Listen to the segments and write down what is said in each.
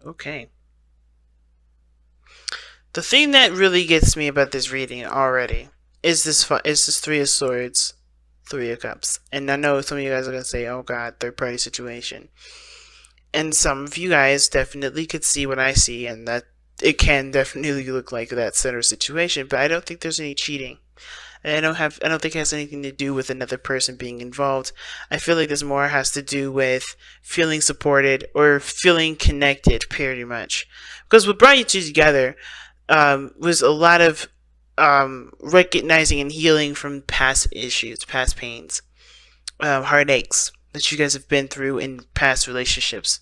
Okay. The thing that really gets me about this reading already is this Three of Swords, Three of Cups. And I know some of you guys are gonna say, "Oh God, third party situation." And some of you guys definitely could see what I see, and that it can definitely look like that center situation. But I don't think there's any cheating. I don't think it has anything to do with another person being involved. I feel like this more has to do with feeling supported or feeling connected, pretty much. Because what brought you two together was a lot of recognizing and healing from past issues, past pains, heartaches that you guys have been through in past relationships.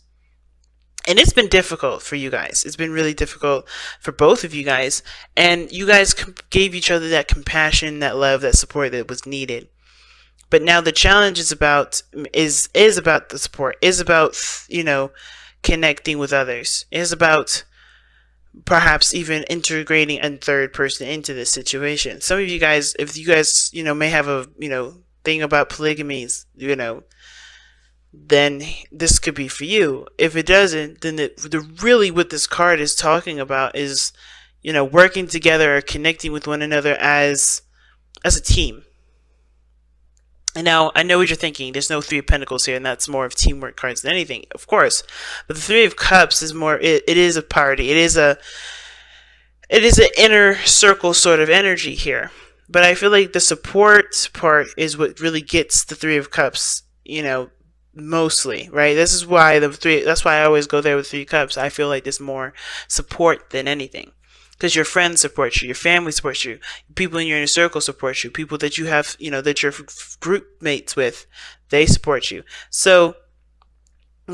And it's been difficult for you guys. It's been really difficult for both of you guys. And you guys gave each other that compassion, that love, that support that was needed. But now the challenge is about the support. Is about, connecting with others. Is about perhaps even integrating a third person into this situation. Some of you guys, if you guys, may have a, thing about polygamies, then this could be for you. If it doesn't, then really what this card is talking about is, working together or connecting with one another as a team. And now I know what you're thinking. There's no Three of Pentacles here, and that's more of teamwork cards than anything, of course. But the Three of Cups is more. It is a party. It is an inner circle sort of energy here. But I feel like the support part is what really gets the Three of Cups. Mostly, right? This is why that's why I always go there with Three Cups. I feel like there's more support than anything. Because your friends support you, your family supports you, people in your inner circle support you, people that you have, that you're group mates with, they support you. So,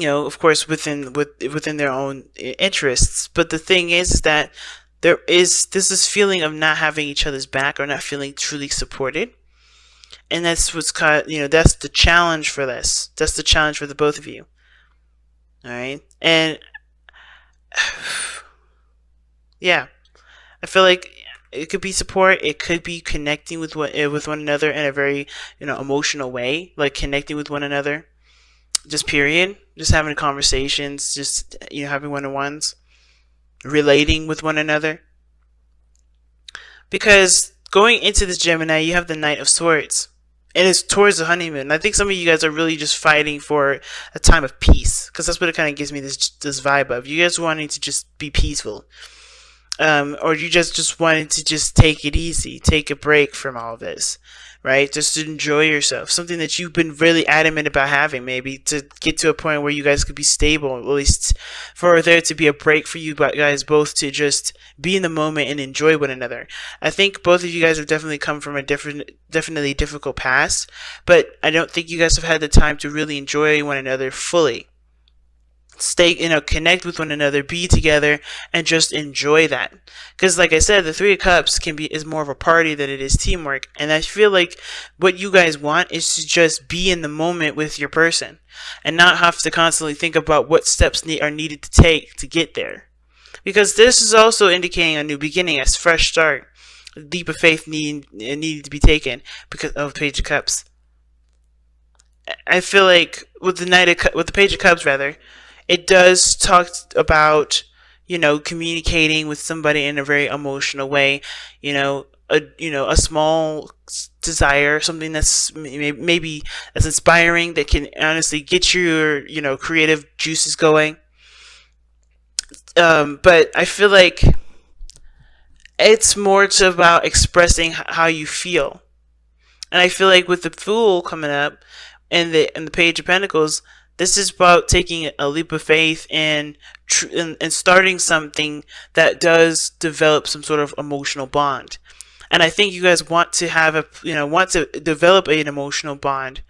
of course, within their own interests. But the thing is that there's this feeling of not having each other's back or not feeling truly supported. And that's what's called, that's the challenge for this. That's the challenge for the both of you. All right, and yeah. I feel like it could be support. It could be connecting with one another in a very emotional way, like connecting with one another. Just period. Just having conversations. Just having one-on-ones, relating with one another. Because going into this Gemini, you have the Knight of Swords, and it's towards the honeymoon. I think some of you guys are really just fighting for a time of peace, because that's what it kind of gives me this vibe of. You guys wanting to just be peaceful. Or you just wanted to just take it easy, take a break from all this, right? Just to enjoy yourself. Something that you've been really adamant about having, maybe to get to a point where you guys could be stable, at least for there to be a break for you guys both to just be in the moment and enjoy one another. I think both of you guys have definitely come from a definitely difficult past, but I don't think you guys have had the time to really enjoy one another fully. Stay, connect with one another, be together, and just enjoy that. Because, like I said, the Three of Cups is more of a party than it is teamwork. And I feel like what you guys want is to just be in the moment with your person, and not have to constantly think about what steps are needed to take to get there. Because this is also indicating a new beginning, a fresh start. A leap of faith needed to be taken because of the Page of Cups. I feel like with the Page of Cups, rather. It does talk about, communicating with somebody in a very emotional way, a small desire, something that's maybe that's inspiring, that can honestly get your, creative juices going. But I feel like it's more about expressing how you feel. And I feel like with the Fool coming up and the Page of Pentacles, this is about taking a leap of faith and starting something that does develop some sort of emotional bond. And I think you guys want to want to develop an emotional bond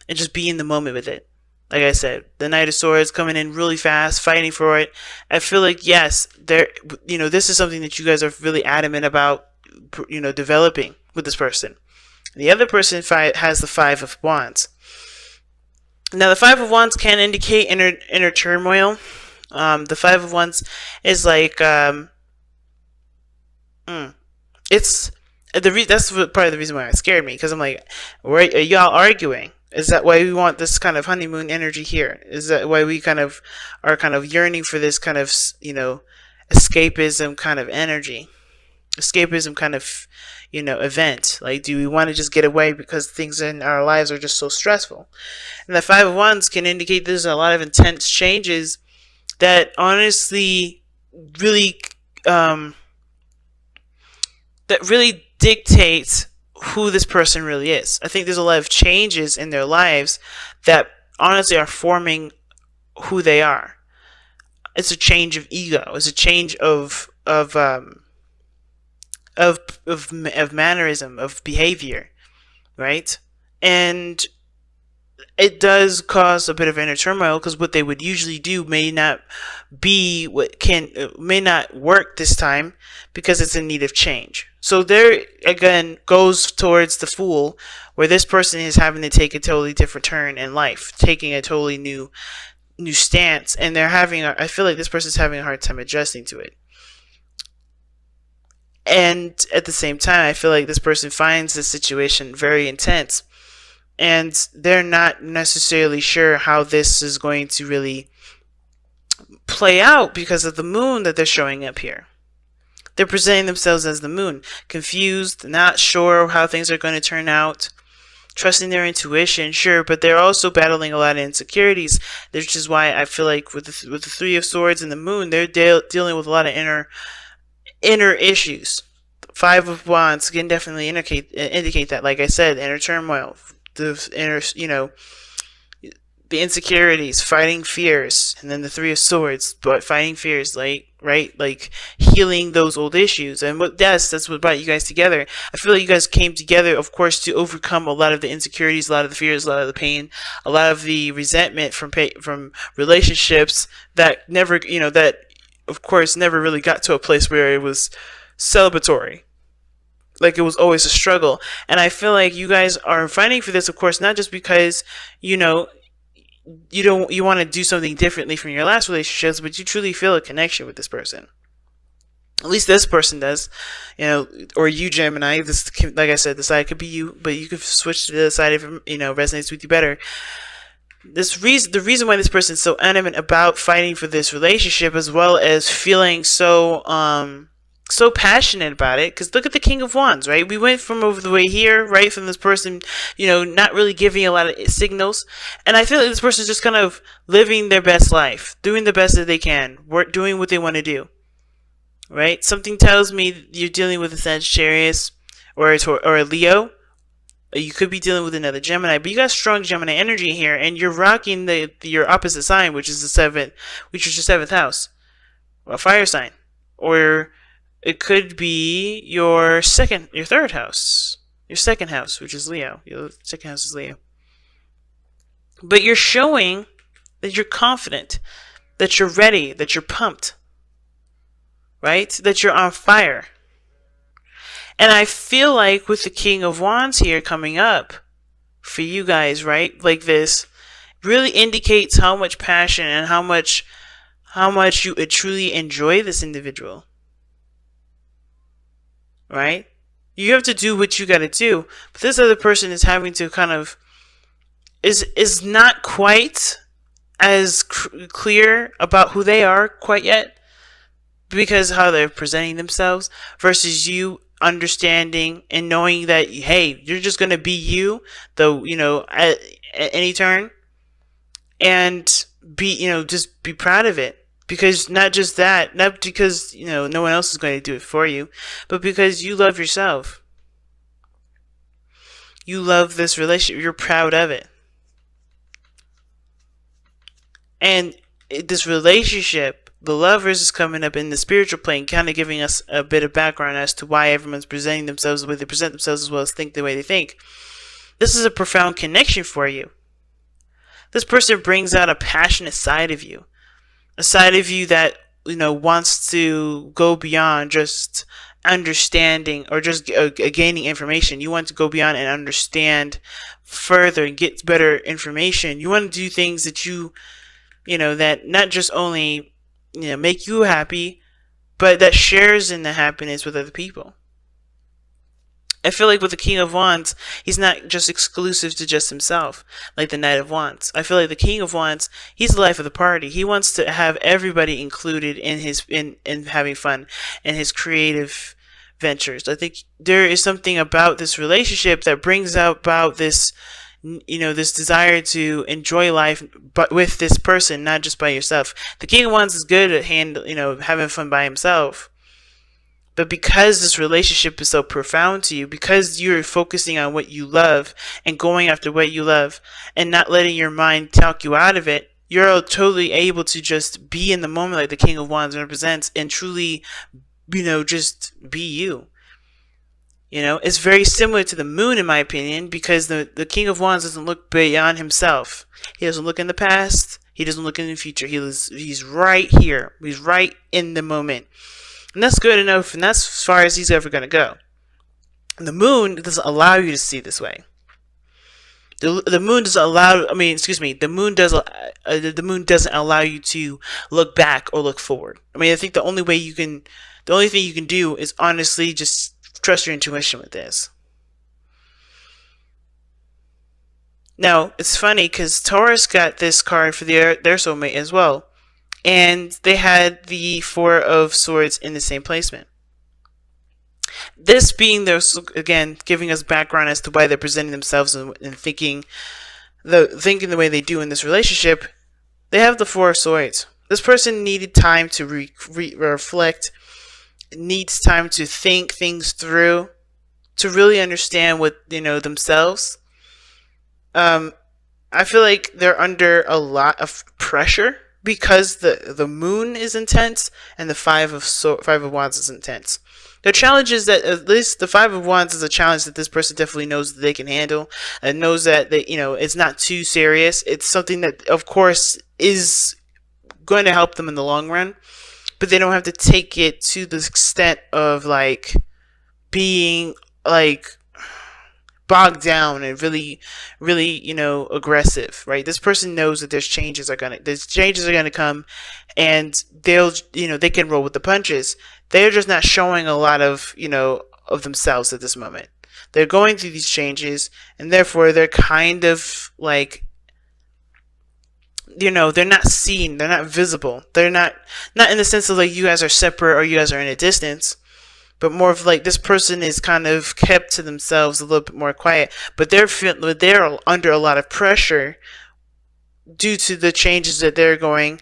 and just be in the moment with it. Like I said, the Knight of Swords coming in really fast, fighting for it. I feel like, yes, this is something that you guys are really adamant about, developing with this person. The other person has the Five of Wands. Now, the Five of Wands can indicate inner turmoil. The Five of Wands is like, it's that's part of the reason why it scared me, because I'm like, are y'all arguing? Is that why we want this kind of honeymoon energy here? Is that why we kind of are kind of yearning for this kind of, escapism kind of energy? Escapism kind of, event. Like, do we want to just get away because things in our lives are just so stressful? And the Five of Wands can indicate there's a lot of intense changes that honestly really, that really dictates who this person really is. I think there's a lot of changes in their lives that honestly are forming who they are. It's a change of ego. It's a change of mannerism, of behavior, right? And it does cause a bit of inner turmoil because what they would usually do may not work this time because it's in need of change. So there again goes towards the Fool, where this person is having to take a totally different turn in life, taking a totally new stance, and I feel like this person's having a hard time adjusting to it. And at the same time, I feel like this person finds the situation very intense, and they're not necessarily sure how this is going to really play out because of the moon that they're showing up here. They're presenting themselves as the moon, confused, not sure how things are going to turn out, trusting their intuition, sure, but they're also battling a lot of insecurities, which is why I feel like with the Three of Swords and the moon, they're dealing with a lot of inner issues. Five of Wands can definitely indicate that. Like I said, inner turmoil, the inner, the insecurities, fighting fears, and then the Three of Swords, but fighting fears, like, right, like healing those old issues. And that's what brought you guys together. I feel like you guys came together, of course, to overcome a lot of the insecurities, a lot of the fears, a lot of the pain, a lot of the resentment from relationships that never, that of course never really got to a place where it was celebratory. Like, it was always a struggle. And I feel like you guys are fighting for this, of course, not just because, you want to do something differently from your last relationships, but you truly feel a connection with this person. At least this person does, or you, Gemini. This, like I said, the side could be you, but you could switch to the other side if resonates with you better. The reason why this person is so adamant about fighting for this relationship, as well as feeling so passionate about it, because look at the King of Wands, right? We went from over the way here, right, from this person, not really giving a lot of signals, and I feel like this person is just kind of living their best life, doing the best that they can, doing what they want to do, right? Something tells me you're dealing with a Sagittarius or a Leo. You could be dealing with another Gemini, but you got strong Gemini energy here, and you're rocking your opposite sign, which is your 7th house, a fire sign, or it could be your 3rd house, your 2nd house, which is Leo. Your 2nd house is Leo. But you're showing that you're confident, that you're ready, that you're pumped, right? That you're on fire. And I feel like with the King of Wands here coming up for you guys, right? Like, this really indicates how much passion and how much you truly enjoy this individual. Right? You have to do what you got to do, but this other person is having to kind of is not quite as clear about who they are quite yet, because how they're presenting themselves versus you understanding and knowing that, hey, you're just going to be you, though, at any turn, and be, just be proud of it. Because not just that, not because, no one else is going to do it for you, but because you love yourself. You love this relationship. You're proud of it. And this relationship, the Lovers, is coming up in the spiritual plane, kind of giving us a bit of background as to why everyone's presenting themselves the way they present themselves, as well as think the way they think. This is a profound connection for you. This person brings out a passionate side of you. A side of you that, wants to go beyond just understanding or just gaining information. You want to go beyond and understand further and get better information. You want to do things that that not just only, make you happy, but that shares in the happiness with other people. I feel like with the King of Wands, he's not just exclusive to just himself, like the Knight of Wands. I feel like the King of Wands, he's the life of the party. He wants to have everybody included in his in having fun and his creative ventures. I think there is something about this relationship that brings about this, this desire to enjoy life, but with this person, not just by yourself. The King of Wands is good at having fun by himself. But because this relationship is so profound to you, because you're focusing on what you love and going after what you love and not letting your mind talk you out of it, you're totally able to just be in the moment like the King of Wands represents and truly, just be you. It's very similar to the moon in my opinion, because the King of Wands doesn't look beyond himself. He doesn't look in the past. He doesn't look in the future. He's right here. He's right in the moment. And that's good enough, and that's as far as he's ever going to go. The moon doesn't allow you to see this way. The moon doesn't allow. The moon does. The moon doesn't allow you to look back or look forward. I think the only thing you can do is honestly just trust your intuition with this. Now it's funny because Taurus got this card for their soulmate as well. And they had the Four of Swords in the same placement. This being again, giving us background as to why they're presenting themselves and thinking the way they do in this relationship. They have the Four of Swords. This person needed time to reflect, needs time to think things through, to really understand themselves. I feel like they're under a lot of pressure, because the moon is intense and the Five of Wands is intense. The challenge is that at least the Five of Wands is a challenge that this person definitely knows that they can handle, and knows that it's not too serious. It's something that, of course, is going to help them in the long run, but they don't have to take it to the extent of being bogged down and really aggressive, right? This person knows that there's changes are gonna come, and they can roll with the punches. They're just not showing a lot of of themselves at this moment. They're going through these changes, and therefore they're kind of they're not seen, they're not visible, they're not in the sense of you guys are separate or you guys are in a distance, but more of this person is kind of kept to themselves, a little bit more quiet. But they're under a lot of pressure due to the changes that they're going,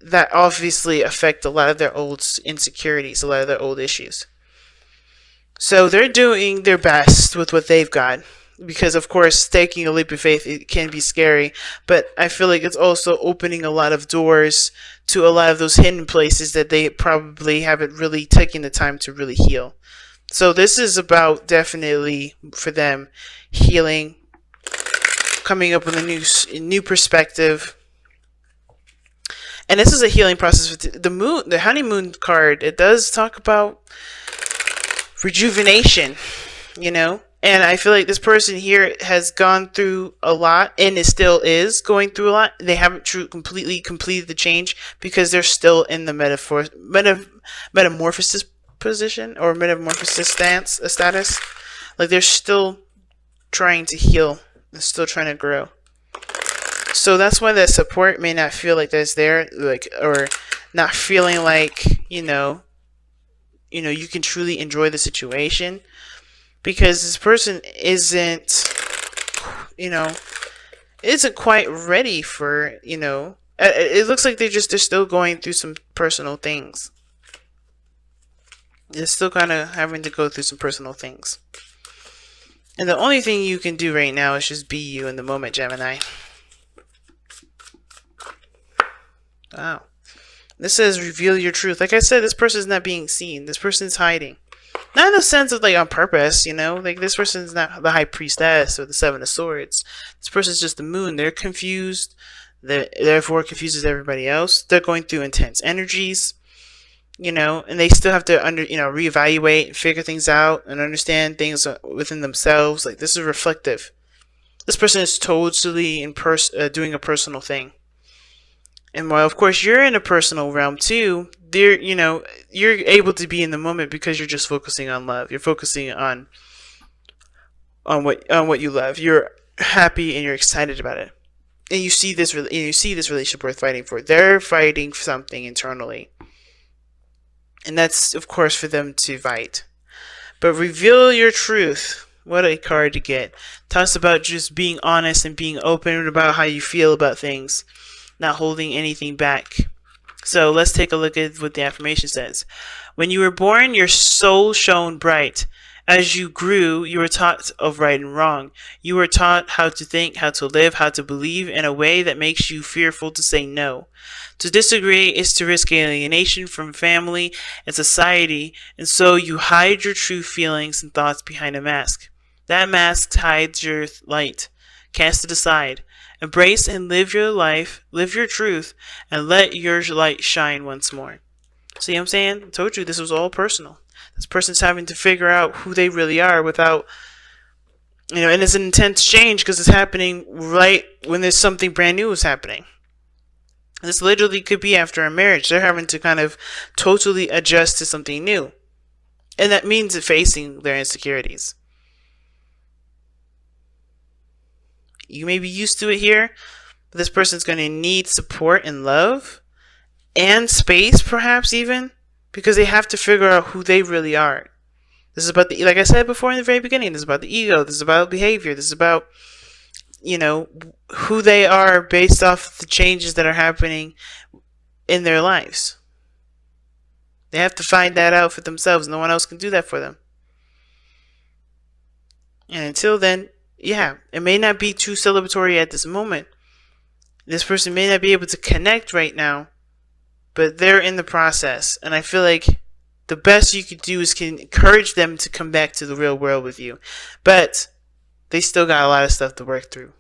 that obviously affect a lot of their old insecurities, a lot of their old issues. So they're doing their best with what they've got, because of course taking a leap of faith, it can be scary, but I feel like it's also opening a lot of doors to a lot of those hidden places that they probably haven't really taken the time to really heal. So this is about definitely for them healing, coming up with a new perspective. And this is a healing process with the moon, the honeymoon card. It does talk about rejuvenation, And I feel like this person here has gone through a lot, and it still is going through a lot. They haven't completely completed the change, because they're still in the metamorphosis position, or metamorphosis status. They're still trying to heal. They're still trying to grow. So that's why that support may not feel like that's there, or not feeling like, you can truly enjoy the situation. Because this person isn't quite ready for, it looks like they're still going through some personal things. They're still kind of having to go through some personal things. And the only thing you can do right now is just be you in the moment, Gemini. Wow. This says reveal your truth. Like I said, this person is not being seen. This person is hiding. Not in the sense of on purpose, this person's not the High Priestess or the Seven of Swords. This person's just the moon. They're confused. Therefore confuses everybody else. They're going through intense energies, and they still have to reevaluate and figure things out and understand things within themselves. This is reflective. This person is totally doing a personal thing. And while of course you're in a personal realm too, you're able to be in the moment because you're just focusing on love. You're focusing on on what you love. You're happy and you're excited about it, and you see this relationship worth fighting for. They're fighting for something internally, and that's of course for them to fight. But reveal your truth. What a card to get. Talks about just being honest and being open about how you feel about things, not holding anything back. So let's take a look at what the affirmation says. When you were born, your soul shone bright. As you grew, you were taught of right and wrong. You were taught how to think, how to live, how to believe in a way that makes you fearful to say no. To disagree is to risk alienation from family and society, and so you hide your true feelings and thoughts behind a mask. That mask hides your light. Cast it aside. Embrace and live your life, live your truth, and let your light shine once more. See what I'm saying? I told you this was all personal. This person's having to figure out who they really are without, and it's an intense change because it's happening right when there's something brand new is happening. This literally could be after a marriage. They're having to kind of totally adjust to something new. And that means facing their insecurities. You may be used to it here, but this person's going to need support and love and space, perhaps even, because they have to figure out who they really are. This is about like I said before in the very beginning, this is about the ego, this is about behavior, this is about, who they are based off the changes that are happening in their lives. They have to find that out for themselves. No one else can do that for them. And until then, yeah, it may not be too celebratory at this moment. This person may not be able to connect right now, but they're in the process. And I feel like the best you could do is encourage them to come back to the real world with you. But they still got a lot of stuff to work through.